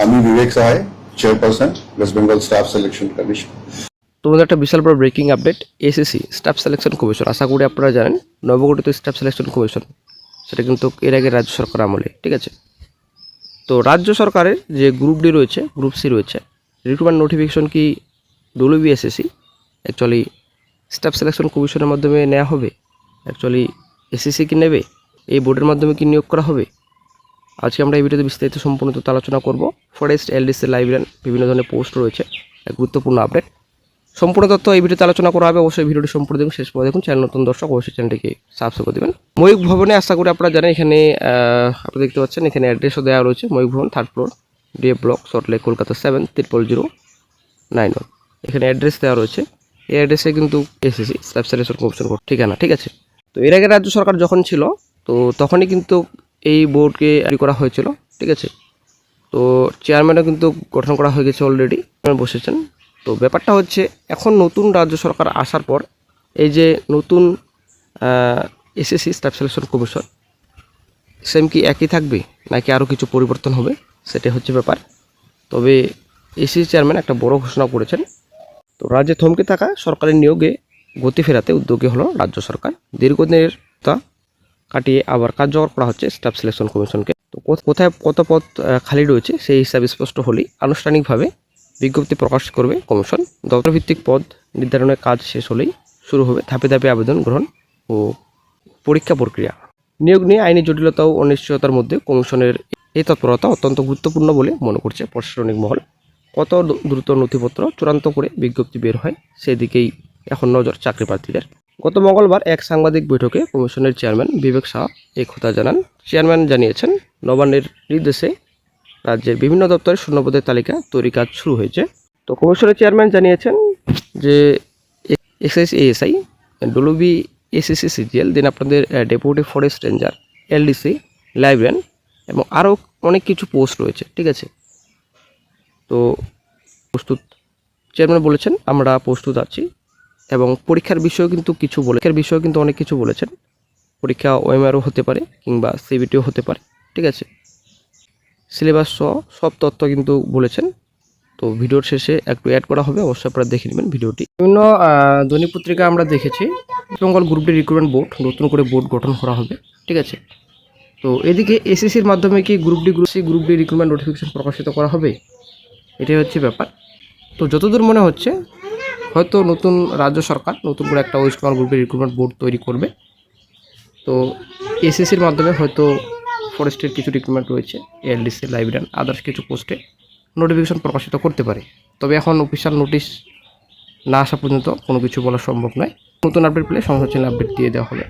আমি Vivek Sahay, chairperson, West Bengal staff selection commission. তোমাদের একটা বিশাল বড় breaking update, SSC staff selection commission, আশা করি আপনারা জানেন নবগঠিত স্টাফ সিলেকশন কমিশন, সেটা কিন্তু এর আগে রাজ্য সরকার আমলে, ঠিক আছে। তো রাজ্য সরকারের যে গ্রুপ ডি রয়েছে, গ্রুপ সি রয়েছে, রিক্রুটমেন্ট নোটিফিকেশন কি ডব্লিউবিএসএসসি অ্যাকচুয়ালি স্টাফ সিলেকশন কমিশনের মাধ্যমে নেওয়া হবে? অ্যাকচুয়ালি এসএসসি কি নেবে? এই বোর্ডের মাধ্যমে কি নিয়োগ করা হবে? আজকে আমরা এই ভিডিওতে বিস্তারিত সম্পূর্ণ তথ্য আলোচনা করব। ফরেস্ট, এলডিসি, লাইব্রেরিয়ান বিভিন্ন ধরনের পোস্ট রয়েছে, এক গুরুত্বপূর্ণ আপডেট। সম্পূর্ণ তথ্য এই ভিডিওতে আলোচনা করা হবে, অবশ্যই ভিডিওটি সম্পূর্ণ দেখুন, শেষ পর্যন্ত দেখুন। চ্যানেল নতুন দর্শক অবশ্যই চ্যানেলটিকে সাবস্ক্রাইব করে দেবেন। ময়ূখ ভবনে আশা করি আপনারা জানেন, এখানে আপনারা দেখতে পাচ্ছেন এখানে অ্যাড্রেসও দেওয়া রয়েছে, ময়ূখ ভবন, 3rd floor, DA block, Salt Lake, Kolkata 70091। এখানে অ্যাড্রেস দেওয়া রয়েছে। এই অ্যাড্রেসে কিন্তু এসএসসি স্টাফ সিলেকশন কমিশন ঠিকানা, ঠিক আছে। তো এর আগে রাজ্য সরকার যখন ছিল, তো তখনই কিন্তু এই বোর্ডকে তৈরি করা হয়েছিল, ঠিক আছে। তো চেয়ারম্যানও কিন্তু গঠন করা হয়ে গেছে, অলরেডি বসেছেন। তো ব্যাপারটা হচ্ছে, এখন নতুন রাজ্য সরকার আসার পর এই যে নতুন SSC staff selection commission, same কি একই থাকবে নাকি আরও কিছু পরিবর্তন হবে, সেটাই হচ্ছে ব্যাপার। তবে এসএসসি চেয়ারম্যান একটা বড় ঘোষণা করেছেন। তো রাজ্যে থমকে থাকা সরকারি নিয়োগে গতি ফেরাতে উদ্যোগী হলো রাজ্য সরকার। দীর্ঘদিনের তা কাটিয়ে আবার কার্যকর করা হচ্ছে স্টাফ সিলেকশন কমিশনকে। তো কোথায় কত পদ খালি রয়েছে সেই হিসাবে স্পষ্ট হলেই আনুষ্ঠানিকভাবে বিজ্ঞপ্তি প্রকাশ করবে কমিশন। দপ্তরভিত্তিক পদ নির্ধারণের কাজ শেষ হলেই শুরু হবে ধাপে ধাপে আবেদন গ্রহণ ও পরীক্ষা প্রক্রিয়া। নিয়োগ নিয়ে আইনি জটিলতা ও অনিশ্চয়তার মধ্যে কমিশনের এই তৎপরতা অত্যন্ত গুরুত্বপূর্ণ বলে মনে করছে প্রশাসনিক মহল। কত দ্রুত নথিপত্র চূড়ান্ত করে বিজ্ঞপ্তি বের হয়, সেদিকেই এখন নজর চাকরি প্রার্থীদের। গত মঙ্গলবার এক সাংবাদিক বৈঠকে কমিশনের চেয়ারম্যান বিবেক সাহা এই কথা জানান। চেয়ারম্যান জানিয়েছেন, নবান্নের নির্দেশে রাজ্যের বিভিন্ন দপ্তরের শূন্যপদের তালিকা তৈরি কাজ শুরু হয়েছে। তো কমিশনের চেয়ারম্যান জানিয়েছেন যে excise, ASI, WB, SSC, CGL, then আপনাদের deputy forest ranger, LDC, librarian এবং আরও অনেক কিছু পোস্ট রয়েছে, ঠিক আছে। তো প্রস্তুত, চেয়ারম্যান বলেছেন আমরা প্রস্তুত আছি এবং পরীক্ষার বিষয়েও কিন্তু অনেক কিছু বলেছেন। পরীক্ষা ওএমআরও হতে পারে কিংবা সিবিটিও হতে পারে, ঠিক আছে। সিলেবাস সহ সব তথ্য কিন্তু বলেছেন। তো ভিডিওর শেষে একটু অ্যাড করা হবে, অবশ্যই আপনারা দেখে নেবেন ভিডিওটি। বিভিন্ন দৈনিক পত্রিকা আমরা দেখেছি Bengal group D recruitment board, নতুন করে বোর্ড গঠন করা হবে, ঠিক আছে। তো এদিকে এসএসসির মাধ্যমে কি গ্রুপ ডি রিক্রুটমেন্ট নোটিফিকেশন প্রকাশিত করা হবে, এটাই হচ্ছে ব্যাপার। তো যতদূর মনে হচ্ছে, হয়তো নতুন রাজ্য সরকার নতুন করে একটা West Bengal group D recruitment board তৈরি করবে। তো এসএসসির মাধ্যমে হয়তো ফরেস্টের কিছু রিক্রুটমেন্ট রয়েছে, এলডিসি, লাইব্রেরিয়ান, আদার্স কিছু পোস্টে নোটিফিকেশন প্রকাশিত করতে পারে। তবে এখন অফিসিয়াল নোটিশ না আসা পর্যন্ত কোনো কিছু বলা সম্ভব নয়। নতুন আপডেট পেলে সংবাদ চ্যানেলে আপডেট দিয়ে দেওয়া হবে।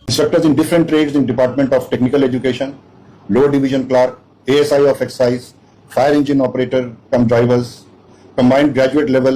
Instructors in different trades in Department of Technical Education, Lower Division Clerk, ASI of Excise, Fire Engine Operator, come drivers, combined graduate level